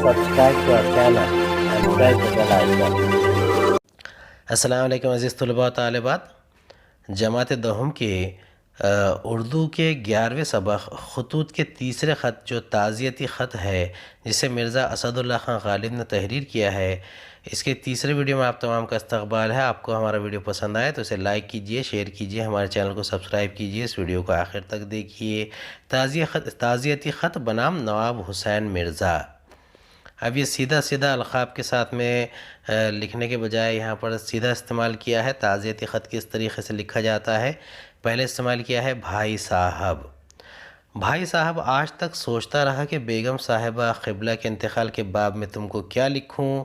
subscribe to our channel and press the bell icon. السلام علیکم عزیز طلباء و طالبات. جماعت دہم کے اردو کے 11ویں سبق خطوط کے تیسرے خط جو تعزیتی خط ہے جسے مرزا اسد اللہ خان غالب نے تحریر کیا ہے، اس کے تیسرے ویڈیو میں آپ تمام کا استقبال ہے. آپ کو ہمارا ویڈیو پسند آئے تو اسے لائک کیجئے، شیئر کیجئے، ہمارے چینل کو سبسکرائب کیجئے، اس ویڈیو کو آخر تک دیکھیے. تعزیتی خط بنام نواب حسین مرزا. اب یہ سیدھا القاب کے ساتھ میں لکھنے کے بجائے یہاں پر سیدھا استعمال کیا ہے. تعزیتی خط کس طریقے سے لکھا جاتا ہے؟ پہلے استعمال کیا ہے بھائی صاحب. بھائی صاحب آج تک سوچتا رہا کہ بیگم صاحبہ قبلہ کے انتقال کے باب میں تم کو کیا لکھوں.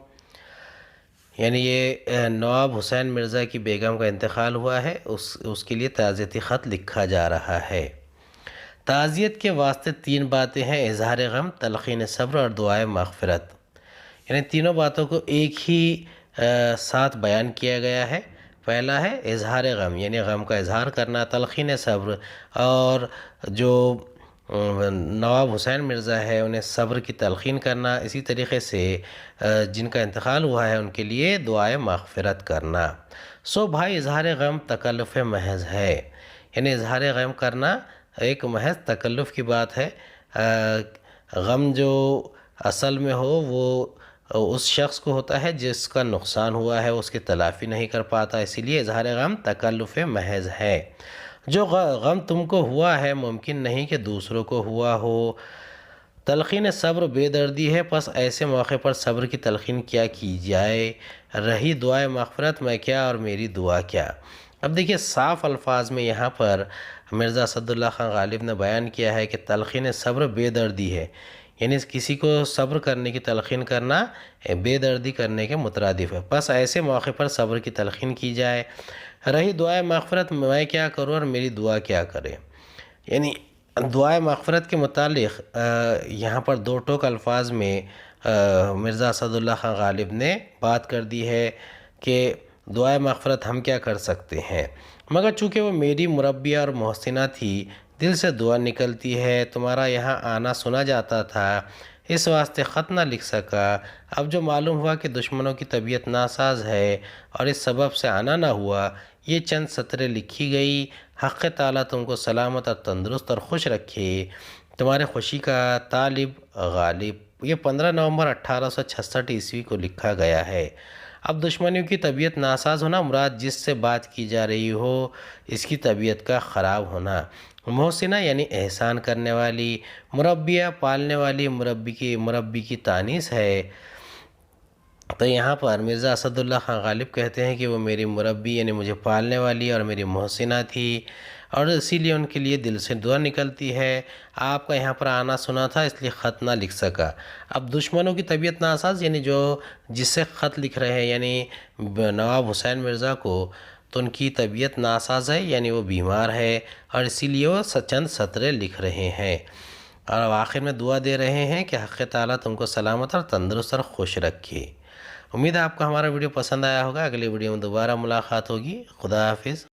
یعنی یہ نواب حسین مرزا کی بیگم کا انتقال ہوا ہے، اس کے لیے تعزیتی خط لکھا جا رہا ہے. تعزیت کے واسطے 3 باتیں ہیں: اظہار غم، تلقین صبر اور دعائے مغفرت. یعنی تینوں باتوں کو ایک ہی ساتھ بیان کیا گیا ہے. پہلا ہے اظہار غم، یعنی غم کا اظہار کرنا، تلقین صبر، اور جو نواب حسین مرزا ہے انہیں صبر کی تلقین کرنا. اسی طریقے سے جن کا انتقال ہوا ہے ان کے لیے دعائے مغفرت کرنا. بھائی اظہار غم تکلف محض ہے، یعنی اظہار غم کرنا ایک محض تکلف کی بات ہے. غم جو اصل میں ہو وہ اس شخص کو ہوتا ہے جس کا نقصان ہوا ہے، اس کی تلافی نہیں کر پاتا، اسی لیے اظہار غم تکلف محض ہے. جو غم تم کو ہوا ہے ممکن نہیں کہ دوسروں کو ہوا ہو. تلقین صبر بے دردی ہے، پس ایسے موقع پر صبر کی تلقین کیا کی جائے. رہی دعائے مغفرت، میں کیا اور میری دعا کیا. اب دیکھیے صاف الفاظ میں یہاں پر مرزا اسد اللہ خان غالب نے بیان کیا ہے کہ تلقین صبر بے دردی ہے، یعنی کسی کو صبر کرنے کی تلقین کرنا بے دردی کرنے کے مترادف ہے. پس ایسے موقع پر صبر کی تلقین کی جائے. رہی دعائے مغفرت، میں کیا کروں اور میری دعا کیا کرے. یعنی دعائے مغفرت کے متعلق یہاں پر 2 ٹوک الفاظ میں مرزا اسد اللہ خان غالب نے بات کر دی ہے کہ دعائے مغفرت ہم کیا کر سکتے ہیں. مگر چونکہ وہ میری مربیہ اور محسنہ تھی، دل سے دعا نکلتی ہے، تمہارا یہاں آنا سنا جاتا تھا، اس واسطے خط نہ لکھ سکا. اب جو معلوم ہوا کہ دشمنوں کی طبیعت ناساز ہے اور اس سبب سے آنا نہ ہوا، یہ چند سطریں لکھی گئی. حق تعالیٰ تم کو سلامت اور تندرست اور خوش رکھے. تمہارے خوشی کا طالب غالب. یہ 15 نومبر 1866 عیسوی کو لکھا گیا ہے. اب دشمنیوں کی طبیعت ناساز ہونا مراد جس سے بات کی جا رہی ہو اس کی طبیعت کا خراب ہونا. محسنہ یعنی احسان کرنے والی، مربیہ پالنے والی، مربی کی تانیث ہے. تو یہاں پر مرزا اسد اللہ خان غالب کہتے ہیں کہ وہ میری مربی یعنی مجھے پالنے والی اور میری محسنہ تھی، اور اسی لیے ان کے لیے دل سے دعا نکلتی ہے. آپ کا یہاں پر آنا سنا تھا اس لیے خط نہ لکھ سکا. اب دشمنوں کی طبیعت ناساز یعنی جس سے خط لکھ رہے ہیں یعنی نواب حسین مرزا کو، تو ان کی طبیعت ناساز ہے یعنی وہ بیمار ہے، اور اسی لیے وہ چند سطریں لکھ رہے ہیں اور آخر میں دعا دے رہے ہیں کہ حق تعالیٰ تم کو سلامت اور تندرست اور خوش رکھے. امید ہے آپ کو ہمارا ویڈیو پسند آیا ہوگا. اگلی ویڈیو میں دوبارہ ملاقات ہوگی. خدا حافظ.